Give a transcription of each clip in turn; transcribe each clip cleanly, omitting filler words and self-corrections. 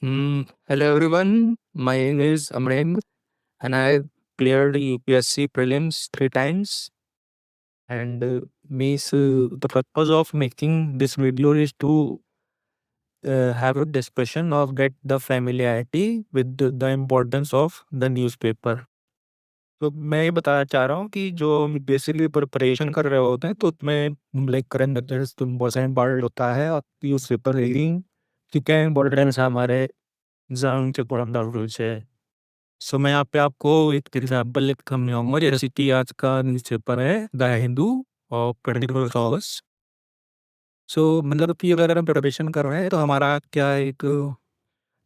Hello everyone, my name is Amren and I cleared UPSC prelims 3 times. And the purpose of making this video is to have a discussion of get the familiarity with the importance of the newspaper. तो मैं ये बताना चाह रहा हूँ कि जो basically preparation कर रहे होते हैं तो उसमें लाइक करंट अफेयर्स तो बहुत इम्पोर्टेंट होता है और न्यूज़पेपर रीडिंग ठीक है इम्पोर्टेंस हमारे एग्जाम के पढ़ना है। सो मैं यहाँ पे आपको एक एग्जाम्पल समझाऊंगा जैसे कि आज का न्यूज़पेपर है द हिंदू और पर्टिकुलर कॉज। सो मतलब कि अगर हम प्रिपरेशन कर रहे हैं तो हमारा क्या एक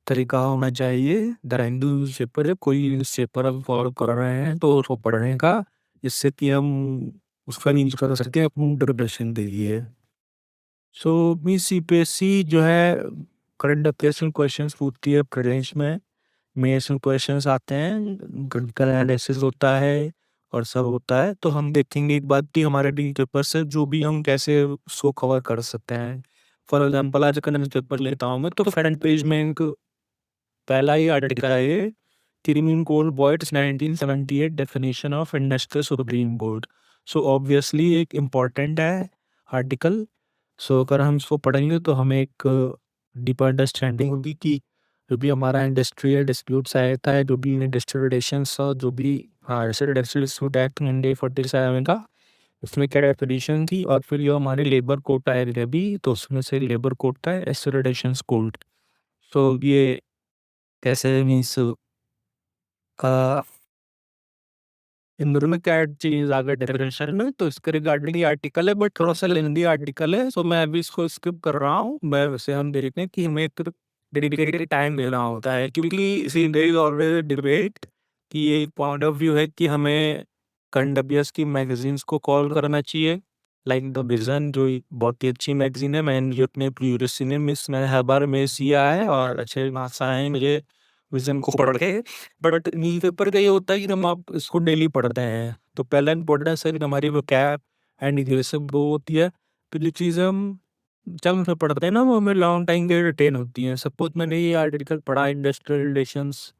तरीका होना चाहिए। द हिंदू न्यूज़पेपर है, कोई न्यूज़पेपर हम फॉलो कर रहे हैं तो उसको पढ़ने का, जिससे कि हम उसका न्यूज कर सकते हैं अपनी प्रिपरेशन के लिए। सो मी CPSC जो है करंट अफेयर्स क्वेश्चन पूछती है प्रेजेंस में। मेंस में क्वेश्चंस आते हैं, क्रिटिकल एनालिसिस होता है और सब होता है। तो हम देखेंगे एक बात कि हमारे न्यूज पेपर से जो भी हम कैसे उसको कवर कर सकते हैं। फॉर एग्जाम्पल आज का न्यूज पेपर लेता हूँ मैं, तो फ्रंट पेज में एक पहला ही आर्टिकल है ये, सुप्रीम कोर्ट बॉयट्स 1978 definition of industrial supreme court. So obviously एक इम्पॉर्टेंट है आर्टिकल। सो अगर हम इसको पढ़ेंगे तो हमें एक डीपर अंडरस्टैंडिंग होगी कि जो भी हमारा इंडस्ट्रियल डिस्प्यूट्स रहता है, जो भी इंडस्ट्रियल रिलेशंस और जो भी इंडस्ट्रियल डिस्प्यूट एक्ट 1947 का, उसमें क्या डेफिनेशन थी। और फिर जो हमारे लेबर कोड है अभी, तो उसमें से लेबर कोड का इंडस्ट्रियल रिलेशंस कोड। तो ये कैसे मीन्स इन दोनों में क्या चीज आ गया डेफिनेशन में, तो इसके रिगार्डिंग ये आर्टिकल है, बट थोड़ा सा लेंदी आर्टिकल है। सो मैं अभी इसको स्किप कर रहा हूँ। मैं वैसे हम देखते हैं कि हमें एक डेडिकेटेड टाइम देना होता है, क्योंकि सी देयर इज ऑलवेज डिबेट कि ये एक पॉइंट ऑफ व्यू है कि हमें करंट अफेयर्स की मैगजीन्स को कॉल करना चाहिए। लाइक द विजन जो बहुत ही अच्छी मैगजीन है, मैंने ये अपने प्रीवियस में हर बार में सिया है और अच्छे मार्क्स आए हैं मुझे विजन को पढ़ के। बट न्यूज़पेपर का ये होता है कि हम आप इसको डेली पढ़ते हैं, तो पहला इम्पोर्टेंस है कि हमारी वो कैप एंड इंग्लिश वो होती है। तो जो चीज़ें हम जब उसमें पढ़ते हैं ना, वो हमें लॉन्ग टाइम के रिटेन होती हैं। सपोज मैंने ये आर्टिकल पढ़ा इंडस्ट्रियल रिलेशंस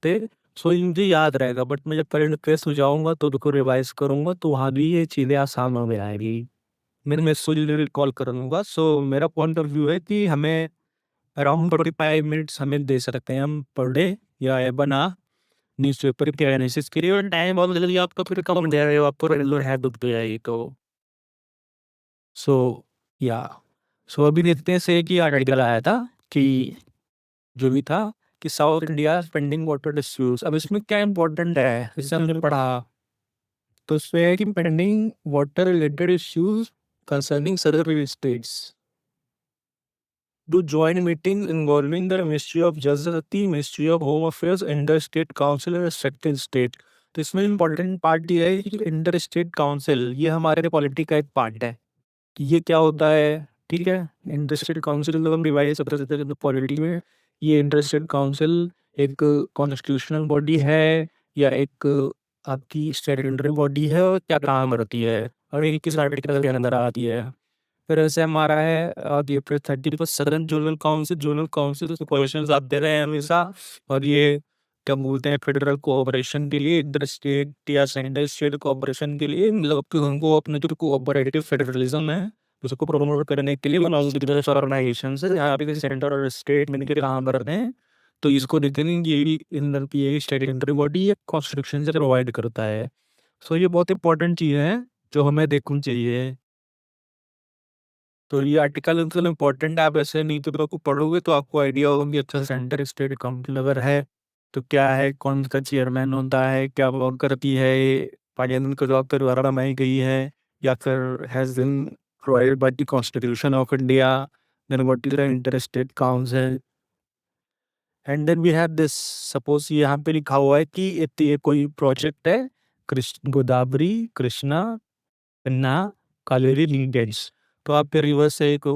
थे, सो ये मुझे याद रहेगा, बट मैं जब करंट अफेयर्स हो जाऊँगा तो उसको रिवाइज करूँगा तो वहाँ भी ये चीज़ें आसान हो आएगी। मैं इसको रिकॉल करूँगा। सो मेरा पॉइंट ऑफ व्यू है कि हमें अराउंड 45 मिनट्स हमें दे सकते हैं हम पर डे या बना न्यूज़पेपर के एनालिसिस के लिए। और टाइम बहुत जल्दी आपका फिर कम हो जाएगा, आपको रेगुलर हैबिट हो जाएगी। तो सो या सो अभी देखते हैं से कि आर्टिकल आया था कि जो भी था कि south India pending water disputes. अब इसमें क्या इंपॉर्टेंट है, इससे हमने पढ़ा तो उसमें है कि pending water related issues concerning southern states to join a meeting involving the Ministry of Justice, Ministry of Home Affairs, Inter State Council and respective state। तो इसमें इम्पोर्टेंट पार्ट ये है कि इंटर स्टेट काउंसिल ये हमारे polity का एक part है कि ये क्या होता है। ठीक है, इंटर स्टेट काउंसिल हम रिवाइज सबसे पॉलिटी में, ये इंटर स्टेट काउंसिल एक कॉन्स्टिट्यूशनल बॉडी है या एक आपकी स्टेटरी बॉडी है, और क्या काम करती है और ये किस आर्टिकल के अंदर आती है। फिर ऐसे हमारा है ये फिर 30 सदर्न जोनल काउंसिल से क्वेश्चन आते रहे हैं हमेशा। और ये क्या बोलते हैं फेडरल कोऑपरेशन के लिए, इंटर स्टेट या सेंट्रल स्टेट कोऑपरेशन के लिए, मतलब कि उनको अपने जो कोऑपरेटिव फेडरलिज्म है उसको प्रमोट करने के लिए ऑर्गेनाइजेशन है यहाँ पे सेंटर और स्टेट मिलकर काम करते हैं। तो इसको देखते हैं ये भी इंदर की ये स्टेटरी बॉडी ये कॉन्स्टिट्यूशन से प्रोवाइड करता है। सो ये बहुत इंपॉर्टेंट चीज़ है जो हमें देखनी चाहिए। तो ये आर्टिकल इतना इम्पोर्टेंट है, आप ऐसे नहीं तो को पढ़ोगे तो आपको आइडिया होगा कि अच्छा सेंटर स्टेट काउंसिल अगर है तो क्या है, कौन सा चेयरमैन होता है, क्या वर्क करती है, पार्लियामेंट का जवाब द्वारा बनाई गई है या फिर has been provided by the Constitution of India. Then what is the Inter State Council and then we have this. Suppose यहाँ पे लिखा हुआ है कि ये कोई प्रोजेक्ट है कृष्ण गोदावरी कृष्णा ना कावेरी लिंकेज। तो आप फिर रिवर्स से एक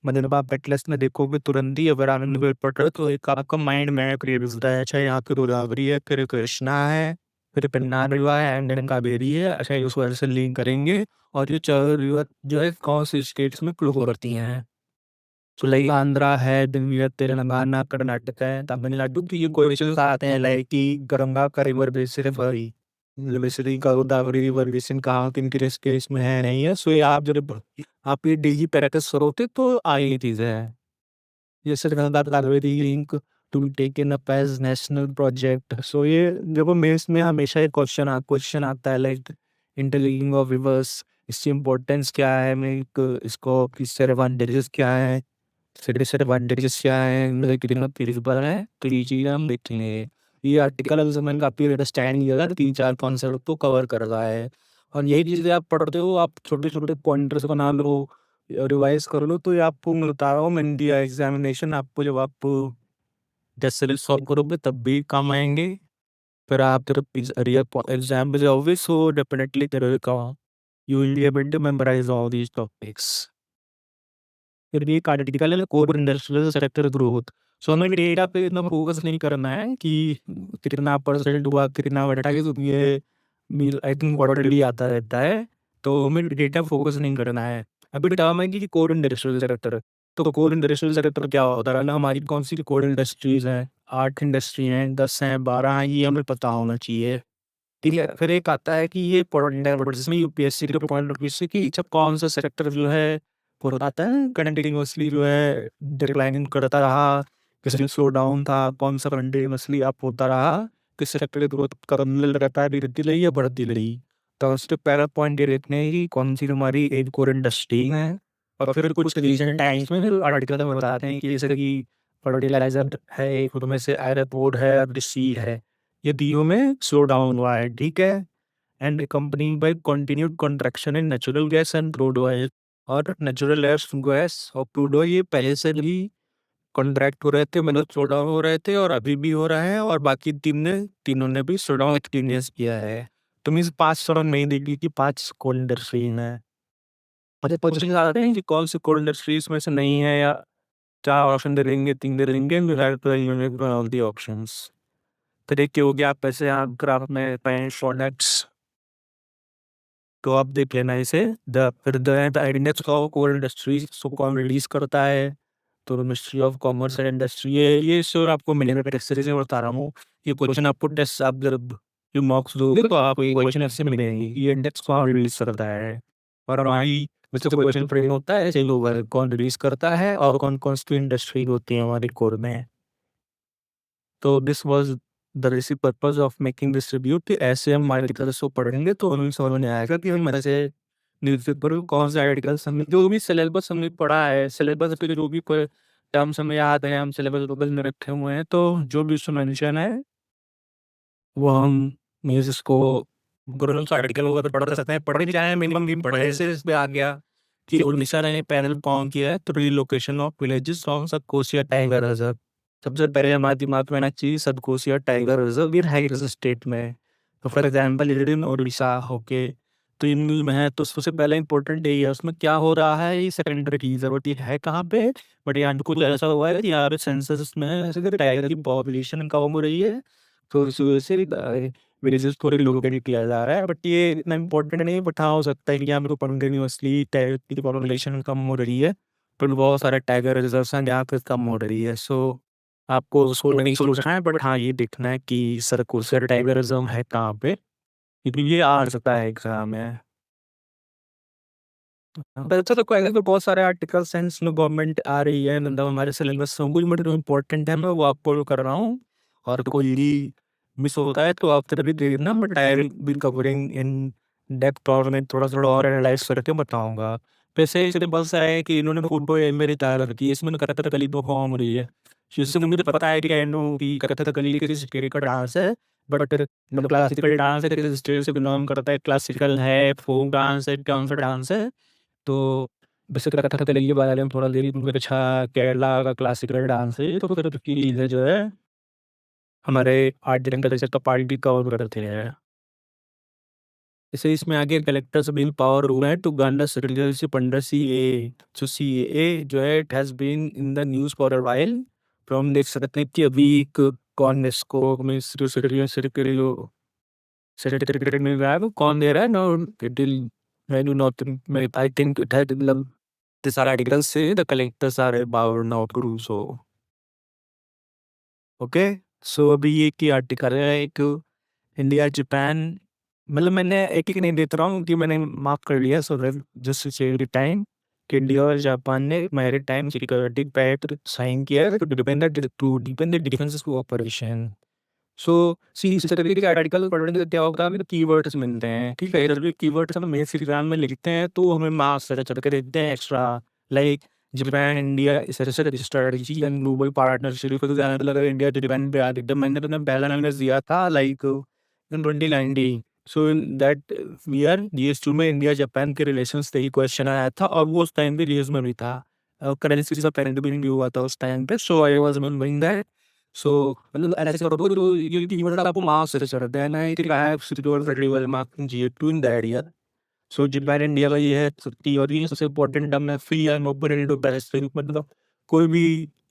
मतलब आप एटलस में देखोगे तुरंत ही, अगर आनंद में पढ़ रहे हो तो एक आपका माइंड में क्रिएट होता है। अच्छा यहाँ पे गोदावरी है, फिर कृष्णा है, फिर पेन्नार रिवर है एंड देन कावेरी है। अच्छा उसको ऐसे लिंक करेंगे और ये चार रिवर जो है कौन से स्टेट्स में फ्लो करती हैं। So like Andhra है, then we have Telangana, Karnataka है, Tamil Nadu. तो ये क्वेश्चंस आते हैं लाइक कि गंगा का रिवर बेसिन बेसिन का गोदावरी रिवर बेसिन कहाँ किन किस केस में है नहीं है. सो ये आप जब आप ये डेली प्रैक्टिस करोगे तो आगे चीजें हैं. जैसे Ganga Kaveri link to taken up as national project. So ये देखो मेंस में हमेशा एक क्वेश्चन आता है लाइक इंटरलिंकिंग ऑफ रिवर्स, इसकी इम्पोर्टेंस क्या है, मैं इसको इससे एडवांटेजेस क्या है, डिसएडवांटेजेस क्या है, मतलब कितना प्रिंसिपल है. तो ये चीज़ हम देखेंगे. ये आर्टिकल अगर मैंने काफ़ी अंडरस्टैंड किया था, 3-4 कॉन्सेप्ट तो कवर कर रहा है. और यही चीज़ें आप पढ़ते हो, आप छोटे छोटे पॉइंटर्स बना लो, रिवाइज कर लो, तो ये आपको मैं बता रहा हूँ इंडिया एग्जामिनेशन आपको जब आप टेस्ट सीरीज सॉल्व करोगे तब भी काम आएंगे. फिर आप जब रियल एग्जाम में जाओगे सो डेफिनेटली तेरे का you will be able to memorise all these topics. फिर भी एक आर्टिकल है core industrial sector growth. So हमें डेटा पे इतना फोकस नहीं करना है कि कितना परसेंट हुआ कितना बढ़ा, क्योंकि ये आई थिंक क्वार्टरली आता रहता है. तो हमें डेटा फोकस नहीं करना है. अभी टर्म है कि कोर इंडस्ट्रियल सेक्टर. तो कोर इंडस्ट्रियल सेक्टर क्या होता है ना, हमारी कौन सी कोर इंडस्ट्रीज हैं, 8 इंडस्ट्री हैं, 10 हैं, 12 हैं, ये हमें पता होना चाहिए. ठीक है. फिर एक आता है कि ये जिसमें यूपीएससी के पॉइंट ऑफ व्यू से कि जब कौन सा सेक्टर जो है आता है कंटिन्यूअसली जो है डिक्लाइनिंग करता रहा, किसी स्लो डाउन था, कौन सा कंटिन्यूअसली अप होता रहा, किस सेक्टर की ग्रोथ करने रहता है, गिरती रही या बढ़ती रही. तो उसके पहला पॉइंट ये देखते हैं कि कौन सी हमारी एक कोर इंडस्ट्री है. और फिर कुछ रीजन टाइम्स में फिर आर्टिकल में बताते हैं कि जैसे कि फर्टिलाइजर है, एक उनमें से आयरन है और सीड है, ये तीनों में स्लो डाउन हुआ है. ठीक है. And company by continued contraction in natural gas and crude oil. और नेचुरल गैस और क्रूड ऑयल ये पहले से भी कॉन्ट्रैक्ट हो रहे थे, मतलब स्लो डाउन हो रहे थे और अभी भी हो रहा है. और बाकी तीनों ने भी स्लो डाउन एक्सपीरियंस किया है. तो मीन्स 5 सड़क नहीं देखी कि 5 कोल इंडस्ट्री है. मुझे क्वेश्चन आते हैं कि कौन सी कोल इंडस्ट्रीज में से नहीं है, या 4 ऑप्शन दे देंगे, 3 दे देंगे, ऑल दी ऑप्शंस. तो देखिए हो गया आप पैसे आप ग्राफ में पैंट प्रोडक्ट्स. तो आप देख लेना इसे. फिर the index of core industries so कौन रिलीज करता है, तो ministry of commerce and industry है. ये श्योर आपको मिलेगा, टेस्ट से बता रहा हूँ. ये क्वेश्चन आपको टेस्ट आप जब जो मार्क्स दोगे तो आपको ये क्वेश्चन ऐसे मिलेंगे. ये इंडेक्स कौन रिलीज करता है, और हमारी वैसे क्वेश्चन फ्रेम होता है ऐसे लोग कौन रिलीज करता है और कौन कौन सी इंडस्ट्री होती है हमारे कोर में. तो this was the basic purpose of making this review. कि ऐसे हम आर्टिकल्स को पढ़ेंगे तो हमें समझ में आएगा कि हम ऐसे न्यूज़पेपर में कौन से आर्टिकल्स हमने जो भी सिलेबस हमने पढ़ा है, सिलेबस के जो भी टर्म्स हमें याद है, हम सिलेबस बगल में रखे हुए हैं. तो जो भी उसमें मेंशन है वो हम मीन्स इसको गवर्नमेंट आर्टिकल वगैरह पढ़ सकते हैं. पढ़ नहीं जाए मिनिमम भी पढ़े से इस पे आ गया कि उड़ीसा ने पैनल फॉर्म किया है तो relocation of villages of Satkosia tiger reserve. सबसे पहले हमारे दिमाग में आना चाहिए सबकोसिया टाइगर रिजर्व, ये है किस स्टेट में. तो फॉर एग्जाम्पल इन उड़ीसा होके तो इन में है. तो सबसे पहले इंपॉर्टेंट यही है उसमें क्या हो रहा है, ये सेकेंडरी की जरूरत ये है कहाँ पे. बट यहाँ पे कुछ ऐसा हुआ है कि यहाँ पे सेंसस में ऐसे टाइगर की पॉपुलेशन कम हो रही है, तो इस वजह से विलेजेस थोड़े लोकेट किया जा रहा है. बट ये इतना इंपॉर्टेंट नहीं, बट हाँ हो सकता है कि यहाँ पे कंटिन्यूअसली टाइगर की पॉपुलेशन कम हो रही है, पर बहुत सारे टाइगर रिजर्व हैं जहाँ पे कम हो रही है. सो आपको उसको नहीं सोचना है, बट हाँ ये देखना है कि सरकोसिया टाइगर रिजर्व है कहाँ पे, क्योंकि ये आ सकता है एग्जाम में. पर अच्छा तो कोई बहुत सारे आर्टिकल्स हैं जिसमें गवर्नमेंट आ रही है, मतलब हमारे सिलेबस में कुछ जो इम्पोर्टेंट है मैं वो आपको कर रहा हूँ. और कोई मिस होता है तो आप तभी देखना, but I will be covering in depth और मैं थोड़ा थोड़ा और एनालाइज करके बताऊंगा. वैसे सिलेबस है कि इन्होंने फोटो मेरी तैयार रखी है, इसमें कथकली तो फॉर्म हो रही है. जिससे मुझे पता है कि आई नो कि कथकली किसी स्टेट का डांस है, बट मतलब क्लासिकल डांस है, किसी स्टेट से बिलोंग करता है, क्लासिकल है, फोक डांस है, कौन सा डांस है. तो वैसे कथकली के बारे में थोड़ा देरी मुझे अच्छा केरला का क्लासिकल डांस है, तो फिर उसकी चीज़ें जो है हमारे आर्ट डायरेक्टर का पार्ट भी कवर करते हैं. जैसे इसमें आगे कलेक्टर्स बिल पावर हुआ है to garner citizenship under CAA. जो सीएए जो है it has been in the news for a while. तो हम देख सकते हैं कि अभी एक कौन इसको सर्टिफिकेट मिल रहा है, वो कौन दे रहा है. No it will I do not, I think it had these are articles say the collectors are about now to do so. Okay, so अभी ये की आर्टिकल है एक इंडिया जापान, मतलब मैंने एक एक नहीं देता रहा हूँ कि मैंने मार्क कर लिया, सो जस्ट सेव टाइम कि इंडिया और जापान ने maritime security pact sign किया है to depend the defence cooperation. So see इस तरीके के आर्टिकल पढ़ने से क्या होता है, हमें कीवर्ड्स मिलते हैं, ठीक है, जब भी कीवर्ड्स हम मेरे एग्जाम में लिखते हैं तो हमें मार्क्स चढ़ के देते हैं एक्स्ट्रा, लाइक जापान इंडिया इस strategy and global partnership. For example अगर इंडिया जापान पे आती तो मैंने तो पहला एनालिसिस दिया था like in 2019, so in that year GS2 में इंडिया जापान के रिलेशंस पे ही क्वेश्चन आया था और वो उस टाइम पे रील्स में भी था, करेंसी का पेरेंट भी हुआ था उस टाइम पे, so I was remembering that. So, well, and as I said, you were up mass research. Then I think I have secured very well mark in GA2 in the area. So, Japan India का ये है theory सबसे important term है free and open into Pacific, मतलब कोई भी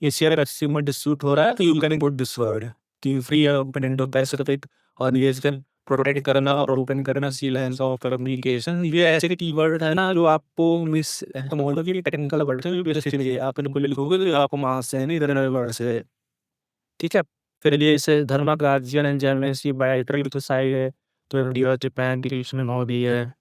Asia consumer dispute हो रहा है तो you can put this word कि फ्री और ओपन इंडो पैसिफिक, और ये इसका प्रोटेक्ट करना और ओपन करना सी लाइन्स ऑफ कम्युनिकेशन, ये ऐसे कीवर्ड है ना जो आपको मिस मतलब कि टेक्निकल वर्ड है, बेसिकली आप इनको लिखोगे तो आपको मार्क्स से नहीं इधर वर्ड से, ठीक है। फिर ये इसे धर्मा गार्जियन एंड जर्नलिस्ट की बायोग्राफी तो सही है, तो इंडिया जापान की रिलेशन में भी है।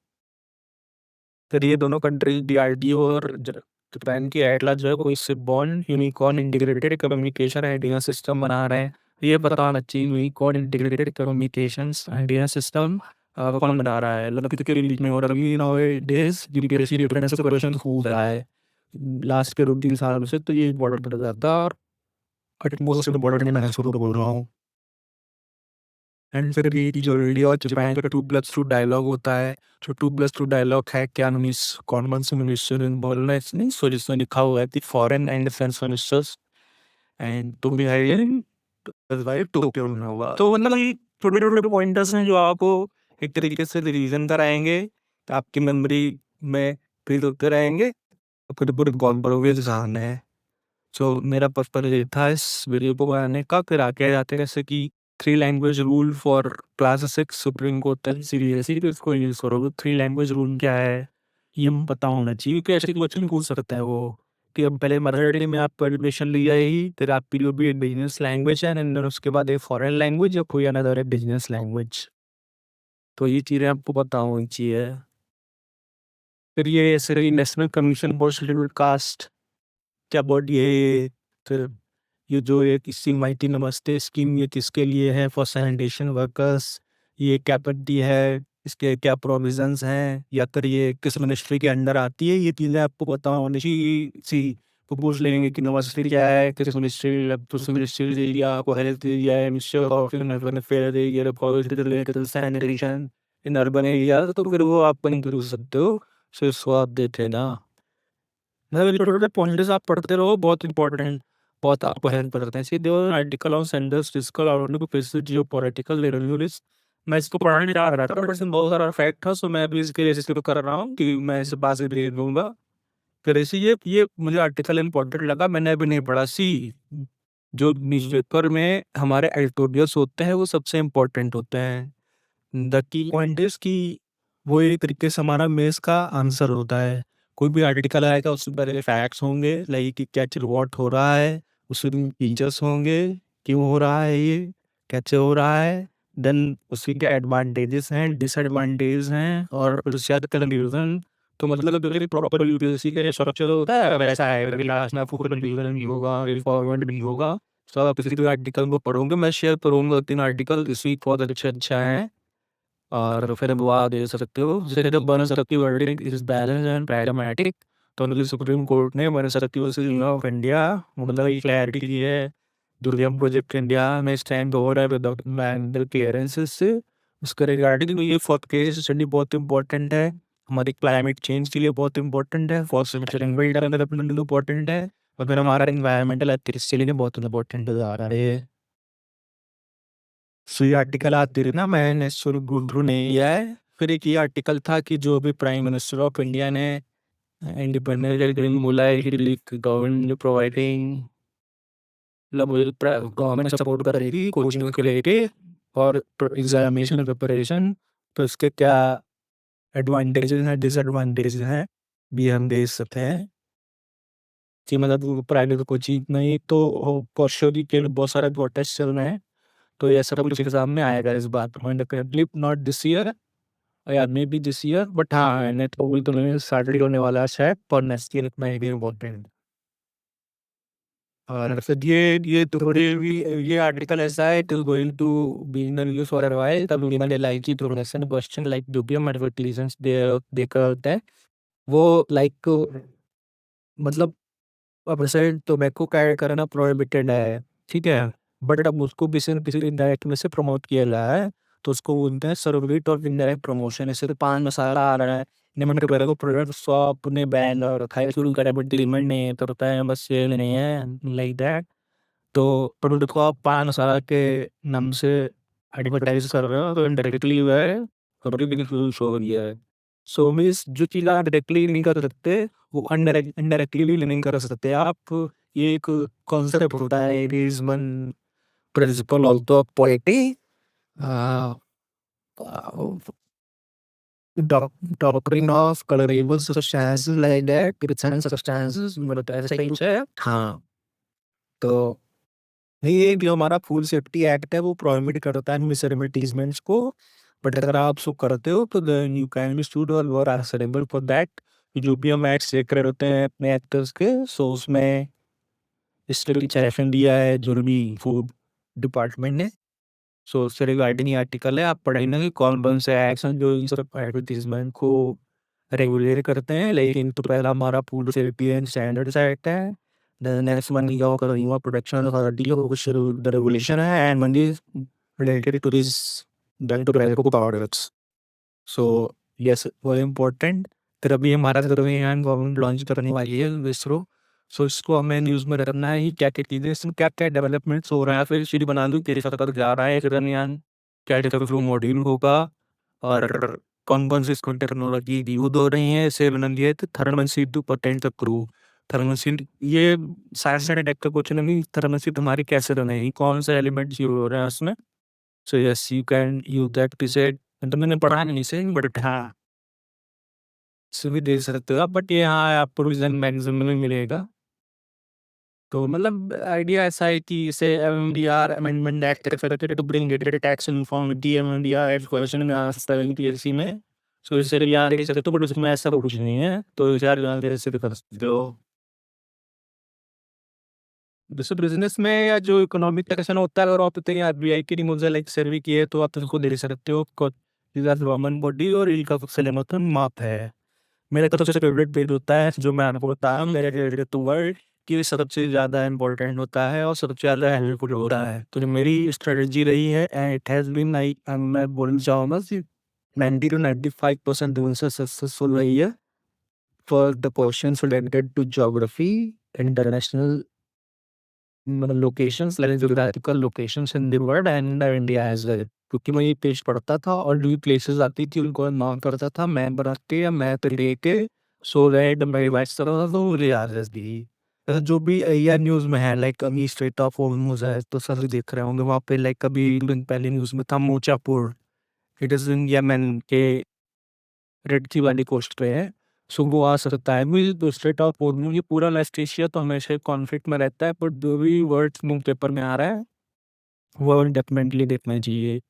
फिर ये दोनों कंट्री DRDO और जापान की एटलास जो है वो इससे bond unicorn integrated communication idea system बना रहे हैं। ये बताना चाहिए unicorn integrated communication idea system कौन बना रहा है, मतलब कितने रिलीज में, और अभी डेज यूपीएससी रिफरेंस क्वेश्चन हो रहा है लास्ट के 2-3 साल से, तो ये इम्पोर्टेंट हो जाता है। और मोस्ट इम्पोर्टेंट मैं शुरू बोल रहा हूँ। एंड फिर ये जो इंडिया और जापान का 2+2 डायलॉग होता है, जो 2+2 डायलॉग है क्या कॉमन से मिनिस्टर बोलना इसमें, सो जिसमें लिखा हुआ है कि foreign and defence ministers and तुम भी हायरिंग टोक्यो में होगा। तो मतलब ये छोटे छोटे पॉइंटर्स हैं जो आपको एक तरीके से रिवीजन कराएंगे, आपकी मेमोरी में फिर होते रहेंगे, आपको पूरे कॉल करोगे सामने है। सो मेरा पर्पज ये था इस वीडियो को बनाने का। फिर आगे जाते हैं जैसे कि 3 language rule for class 6 supreme court seriously, तो इसको यूज़ करोगे। 3 लैंग्वेज रूल क्या है ये हम पता होना चाहिए, क्योंकि ऐसे क्वेश्चन पूछ सकता है वो कि अब पहले मदर में आप एडमिशन लिया ही, फिर आपकी जो भी बिजनेस लैंग्वेज है एंड उसके बाद एक फॉरेन लैंग्वेज या कोई अनदर है बिजनेस लैंग्वेज, तो ये चीज़ें आपको पता होनी चाहिए। फिर ये ऐसे national commission for scheduled caste क्या बॉडी है ये, फिर ये जो एक इसी माइटी नमस्ते स्कीम ये किसके लिए है, फॉर सैनिटेशन वर्कर्स, ये क्या करती है, इसके क्या प्रोविजंस हैं, या फिर ये किस मिनिस्ट्री के अंडर आती है, ये चीज़ें आपको पता होनी चाहिए। सी तो पूछ लेंगे कि नमस्ते क्या है, किस मिनिस्ट्री या आपको हेल्थ या मिनिस्ट्री ऑफ अर्बन अफेयर या सैनिटेशन इन अर्बन एरिया, तो फिर वो आप बन कर सकते हो। सो इसको आप देते ना, मतलब छोटे-छोटे पॉइंट्स आप पढ़ते रहो, बहुत इंपॉर्टेंट, बहुत आपको हेल्प करते हैं। सीधे article on senders physical outlook basis geopolitical reviews, मैं इसको पढ़ने नहीं जा रहा था, बट इसमें बहुत सारा फैक्ट था, सो मैं भी इसके लिए इसको कर रहा हूँ कि मैं इसे पास भेज दूँगा। फिर इसे ये मुझे आर्टिकल इंपॉर्टेंट लगा, मैंने अभी नहीं पढ़ा। जो न्यूज़पेपर में हमारे एडिटोरियल्स होते हैं वो सबसे इम्पोर्टेंट होते हैं। द की पॉइंट इज़ कि वो एक तरीके से हमारा मेंस का आंसर होता है। कोई भी आर्टिकल आएगा उसमें पहले फैक्ट्स होंगे, लाइक कि क्या चीज़ व्हाट हो रहा है, उसमें फीचर्स होंगे, क्यों हो रहा है ये, कैसे हो रहा है, देन उसके क्या एडवांटेजेस हैं, डिसएडवांटेज हैं, और फिर उसके बाद कंक्लूजन। तो मतलब अगर प्रॉपर यूपीएससी का स्ट्रक्चर होता है वैसा है, अगर लास्ट में आपको कंक्लूजन भी होगा, फॉरवर्ड भी होगा। तो आप किसी भी आर्टिकल को पढ़ोगे, मैं शेयर करूँगा 3 आर्टिकल इस वीक बहुत अच्छा है, और फिर दुआ दे सकते हो। जैसे जब बन सकती wording is balance and pragmatic, तो उनकी सुप्रीम कोर्ट ने बन सकती ऑफ इंडिया मतलब ये क्लैरिटी दी है। दुर्गम प्रोजेक्ट इंडिया में स्टैंड हो रहा है विद एंड क्लियरेंसेस से, उसके रिगार्डिंग ये फॉर केस स्टडी बहुत इंपॉर्टेंट है, हमारी क्लाइमेट चेंज के लिए बहुत इंपॉर्टेंट है, फॉर डेवलपमेंट इंपॉर्टेंट है, और फिर हमारा इन्वायरमेंटल एक्टिविटीज के लिए बहुत इंपॉर्टेंट आ रहा है। सो ये आर्टिकल आती रही ना, मैंने शुरू गुरु नहीं किया है। फिर एक ये आर्टिकल था कि जो भी प्राइम मिनिस्टर ऑफ इंडिया ने इंडिपेंडेंट बोला है कि गवर्नमेंट प्रोवाइडिंग, मतलब गवर्नमेंट सपोर्ट कर रही थी कोचिंग के लेके और एग्जामिनेशन प्रिपरेशन, तो इसके क्या एडवांटेजेस हैं डिसएडवांटेजेस हैं भी हम देख सकते हैं। कि मतलब प्राइवेट कोचिंग नहीं तो क्वेश्चन के बहुत सारे प्रोटेस्ट चल रहे हैं, तो ये सब कुछ एग्जाम में आएगा इस बार डेफिनेटली नॉट दिस ईयर या may be this year, but हाँ नेट तो मैंने स्टार्ट होने वाला है शायद, पर नेक्स्ट ईयर इतना ही इम्पोर्टेंट। और फिर ये थोड़ी भी ये आर्टिकल ऐसा है, it is going to be in the news for a while, तब मैंने लाइक की प्रोडक्शन क्वेश्चन लाइक जो भी हम एडवर्टाइजमेंट्स देखा होता है वो लाइक मतलब परसेंट टोबैको का ऐड करना प्रोहिबिटेड है, ठीक है? बट अब उसको किसी न किसी इनडायरेक्ट में से प्रमोट किया जा रहा है, तो उसको बोलते हैं सर्वरिट और इनडायरेक्ट प्रमोशन। ऐसे तो पान मसाला आ रहा है, निमन के पहले को प्रोडक्ट शॉप ने बैन और रखा है, शुरू करा बट लिमिट नहीं तो होता है, बस सेल नहीं है लाइक दैट। तो प्रोडक्ट को आप पान मसाला के नाम से एडवर्टाइज कर रहे हो, तो इनडायरेक्टली वह है शो हो गया है। सो मीन्स जो चीज़ आप डायरेक्टली नहीं कर सकते वो इनडायरेक्टली भी नहीं कर सकते आप। ये एक कॉन्सेप्ट होता है, it is one principle also of poetry, doctrine of colourable substances like that, different substances मतलब ऐसा ही कुछ है। हाँ, तो ये जो हमारा फूड सेफ्टी एक्ट है वो प्रोहिबिट करता है मिस एडवर्टाइजमेंट्स को, बट अगर आप सो करते हो तो then you can be sued और you are answerable for that. जो भी हम एड्स चेक कर रहे होते हैं अपने एक्टर्स के, सो उसमें स्ट्रिक्ट एक्शन दिया है जो भी फूड डिपार्टमेंट ने। सो उससे रिगार्डिंग ये आर्टिकल है, आप पढ़ेंगे कि कौन-कौन से एक्शन जो इन सब एडवर्टाइजमेंट को रेगुलेट करते हैं। लेकिन तो पहला हमारा food safety and standards act है, देन नेक्स्ट वन जो कंज्यूमर प्रोटेक्शन अथॉरिटी है कुछ द रेगुलेशन है, and one is related to this then to tobacco products. So yes very important. फिर अभी हमारा चंद्रयान गवर्नमेंट लॉन्च करने वाली है इसरो, सो इसको हमें न्यूज़ में रखना है कि क्या-क्या चीज़ें इसमें क्या-क्या डेवलपमेंट्स हो रहा है। फिर सीडी बना दूँ तेरे साथ अगर जा रहा है चंद्रयान, क्या-क्या थ्रू मॉड्यूल होगा और कौन-कौन सी इसको टेक्नोलॉजी यूज़ हो रही है, इससे बना दिया है तो thermal to protect the crew. Thermal ये साइंस एंड टेक का क्वेश्चन है कि थर्मल हमारी कैसे बनेगी, कौन से एलिमेंट्स यूज़ हो रहे हैं उसमें। So yes you can use that to set, तो मैंने पढ़ा नहीं इसे बट हाँ, इसे भी दे सकते हो आप, बट ये हाँ आपको रीज़न मैक्सिमम में मिलेगा। तो मतलब आइडिया ऐसा है कि इसे MDR amendment act to bring greater tax uniformity, MDR question में आ सकता है यूपीएससी में। सो इससे यार दे सकते हो, बट उसमें ऐसा कुछ नहीं है, तो यार यहाँ से कर सकते हो। जैसे बिजनेस में या जो इकोनॉमिक टैक्सेशन होता है, अगर आप आरबीआई की रिमूवल लाइक सर्वे की है तो आप उसको दे सकते हो। गवर्नमेंट बॉडी और इनका सबसे माप है। मेरा तो सबसे फेवरेट पेज होता है जो मैं आपको बताया मेरे रिलेटेड टू वर्ड, कि ये सबसे ज़्यादा इम्पोर्टेंट होता है और सबसे ज़्यादा हेल्पफुल होता है। तो जो मेरी स्ट्रेटजी रही है and it has been like, मैं बोलना चाहूँगा कि 90 to 95% से सक्सेसफुल रही है for the questions related to geography, international मतलब locations like geographical locations in the world and India as well. क्योंकि मैं ये पेज पढ़ता था और जो भी प्लेसेस आती थी उनको मार्क करता था मैप बना के या मैप लेके, सो दैट मैं रिवाइज कर रहा था तो मुझे याद रहती। जो भी एआई न्यूज़ में है लाइक अभी स्ट्रेट ऑफ होर्मुज़ है तो सभी देख रहे होंगे वहाँ पे, लाइक अभी दिन पहले न्यूज़ में था मोचापुर, इट इज़ इन यमन के रेड सी वाली कोस्ट पे है। सो वो आ सकता है भी, तो स्ट्रेट ऑफ होर्मुज़ ये पूरा वेस्ट एशिया तो हमेशा कॉन्फ्लिक्ट में रहता है, बट जो भी वर्ड्स न्यूज़ पेपर में आ रहा है वो डेफिनेटली देखना चाहिए।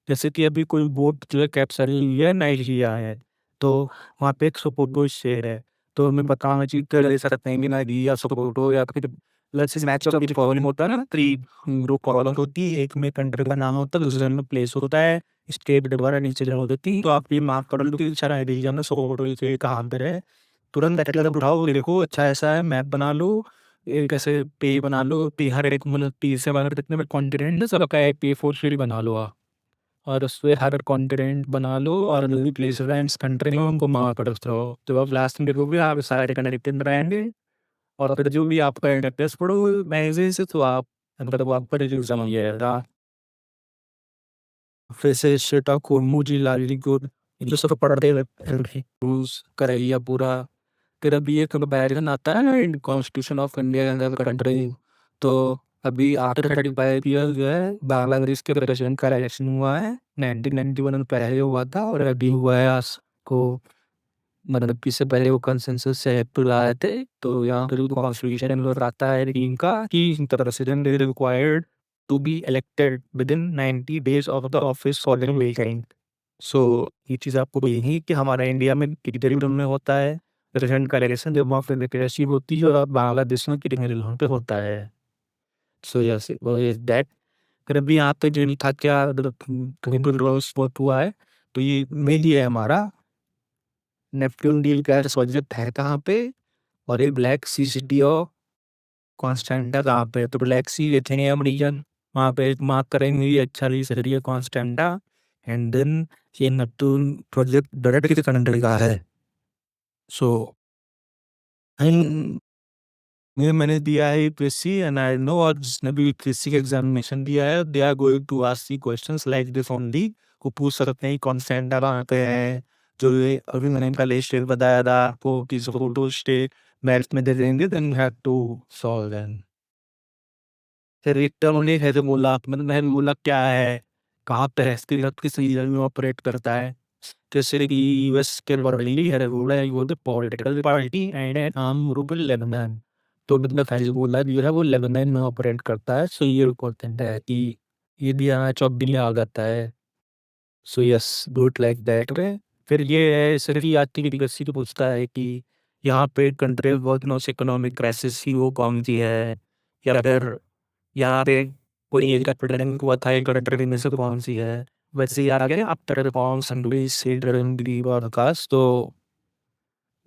जैसे कि अभी कोई बोट जो है कैप्चर हुई है नाइजीरिया है, तो वहाँ पे एक सोपोटो शेर है, तो हमें बताना चाहिए कि ले सकते हैं कि नाइजीरिया सोपोटो या फिर let's say match of column होता है ना, 3 ग्रुप कॉलम होती है, एक में कंट्री का नाम होता है, दूसरे में प्लेस होता है, स्टेट दोबारा नीचे जगह होती है, तो आप ये मार्क कर लो कि अच्छा नाइजीरिया में सोपोटो शेर कहाँ पर है। तुरंत एटलर उठाओ, ये देखो अच्छा ऐसा है, मैप बना लो, एक ऐसे पे बना लो, पे हर एक मतलब पी से बना जितने भी कॉन्टिनेंट है सबका एक पे4 सीरी बना लो आप। और उसपे हर कॉन्टिनेंट बना लो और जो भी प्लेस कंट्री में उनको मार्क कर दो। तो अब लास्ट में देखोगे आप सारे कनेक्टेड रहेंगे और फिर जो भी आपका इंटरफेस पढ़ो मैसेज से, तो आप मतलब आपका रिजल्ट समझ जाएगा। फिर से सेटा को मुझे लाली को जो सब पढ़ते रहते रूल्स करेगा पूरा। फिर अभी एक कंपैरिजन आता है ना constitution of India and other country, तो अभी आफ्टर 35 ईयर्स जो है बांग्लादेश के प्रेसिडेंट का इलेक्शन हुआ है, 1991 में पहले हुआ था और अभी हुआ है आज को मतलब इससे पहले वो कंसेंसस से लाए थे, तो यहाँ पे कॉन्स्टिट्यूशन में आता है टीम का कि the president is required to be elected within 90 days of the office following weekend. सो ये चीज़ आपको यही कि हमारे इंडिया में कितने में होता है प्रेसिडेंट का इलेक्शन, जब वहाँ पे डेमोक्रेसी होती है, और बांग्लादेश में कितने पे होता है। So yes that. फिर अभी यहाँ पे जो था क्या बहुत हुआ है, तो ये मेन ये है हमारा नेपट्टून डील का प्रोजेक्ट है कहाँ पे, और ये ब्लैक सी सिटी ऑफ कॉन्स्टेंटा कहाँ पे, तो ब्लैक सी एथेनियम रीजन वहाँ पे मार्क करेंगे ये अच्छा ली सिटी है कॉन्स्टेंटा। एंड देन ये नेपट्टून प्रोजेक्ट डायरेक्ट किस कंट्री का है। सो मैंने दिया है यूपीएससी एंड आई नो, और जिसने भी यूपीएससी का एग्जामिनेशन दिया है they are going to ask the questions like this only. को पूछ सकते हैं कॉन्स्टेंटा कहाँ पे है, जो ये अभी मैंने पहले स्टेट बताया था आपको कि फोटो स्टेट मैथ में दे देंगे, then you have to solve then. फिर रिटर्न उन्हें है जो बोला, मतलब मैंने बोला क्या है, कहाँ पे है, इसके साथ किस रीजन में ऑपरेट करता है। जैसे कि यूएस के बॉडी है बोला है वो political party and arm group Lebanon, तो मतलब फैज बोला जो है वो लेबनान में ऑपरेट करता है। सो ये इम्पोर्टेंट है कि ये दिया चौक दिन आ जाता है। So yes good like that way. फिर ये है सर आती की तो पूछता है कि यहाँ पे कंट्री बहुत नोस इकोनॉमिक क्राइसिस की वो कौन सी है, या फिर यहाँ पे कोई एक प्रेसिडेंट हुआ था एक कंट्री में से तो कौन सी है। वैसे यार आगे आफ्टर रिफॉर्म्स एंड विकास, तो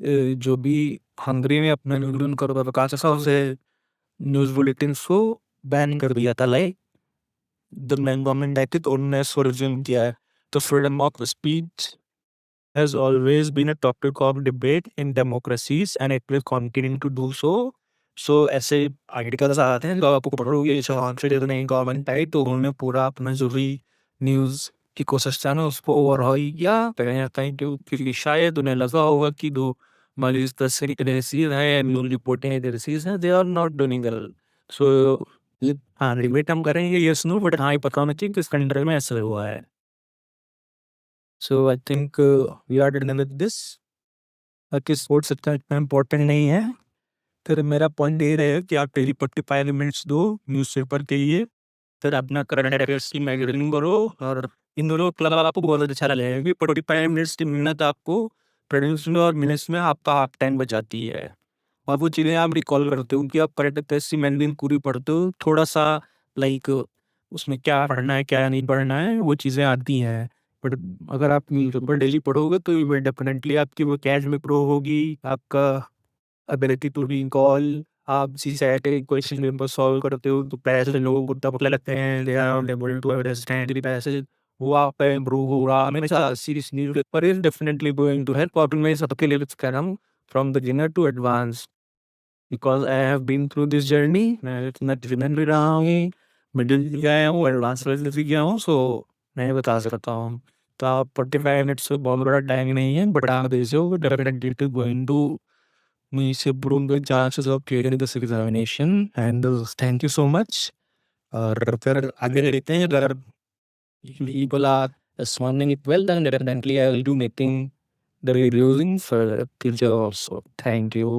जो भी हंगरी में अपना उनका विकास ऐसा उसे न्यूज़ बुलेटिन्स को बैन कर दिया था, लाइक द मैन गवर्नमेंट आई थी तो उन्होंने इसको रिज्यूम किया है। तो freedom of speech has always been a topic of debate in democracies and it will continue to do so. So ऐसे आर्टिकल्स आते हैं तो आपको पढ़ोगे नहीं गवर्नमेंट आई तो उन्होंने पूरा अपना जो भी न्यूज़ की कोशिश था ना उसको ओवरहॉल किया कहीं ना कहीं, क्योंकि शायद उन्हें लगा होगा कि दो हमारी इस तस्वीर रेसीज है न्यूज़ रिपोर्टिंग रेसीज हैं, they are not doing well. So हाँ रिबेट हम करेंगे यस नो, बट हाँ ये पता होना चाहिए कि इस कंट्री में ऐसा हुआ है। So I think we are done with this. कि स्पोर्ट्स इतना इम्पोर्टेंट नहीं है। फिर मेरा पॉइंट ये रहेगा कि आप डेली 45 मिनट्स दो न्यूज़पेपर के लिए, फिर अपना करंट अफेयर्स की मैगजीन करो, और इन दोनों के अलावा आपको बहुत अच्छा लगेगा कि 45 मिनट्स की मेहनत आपको प्रेडिक्शन और मिनट्स में आपका हाफ टाइम बचाती है। और वो चीज़ें आप रिकॉल करते हो कि आप करंट अफेयर्स की मैगजीन पूरी पढ़ते हो, थोड़ा सा लाइक उसमें क्या पढ़ना है क्या नहीं पढ़ना है वो चीज़ें आती हैं। बट अगर आप न्यूज़पेपर डेली पढ़ोगे तो डेफिनेटली आपकी वो कैच में प्रो होगी, आपका एबिलिटी टू रिकॉल, आप सी सैट के क्वेश्चन पेपर सॉल्व करते हो तो पैसे लोगों को तब लगते हैं they are able to understand the passage, वो आप पे इम्प्रूव हो रहा है। हमेशा series newspaper is definitely going to help, और मैं सबके लिए कह रहा हूँ from beginner to advance, because I have been through this journey. मैं इतना बिगिनर भी रहा हूँ, मिडिल भी गया हूँ, एडवांस लेवल भी गया हूँ, सो मैं बता सकता हूँ। तो आप 45 मिनट्स से बहुत बड़ा टाइम नहीं है, बट आप दीजिए definitely going to we should improve the chances of clearing this examination and thank you so much। और फिर आगे देखते हैं अगर people are responding it well then definitely I will do making the reviewing for future also। Thank you।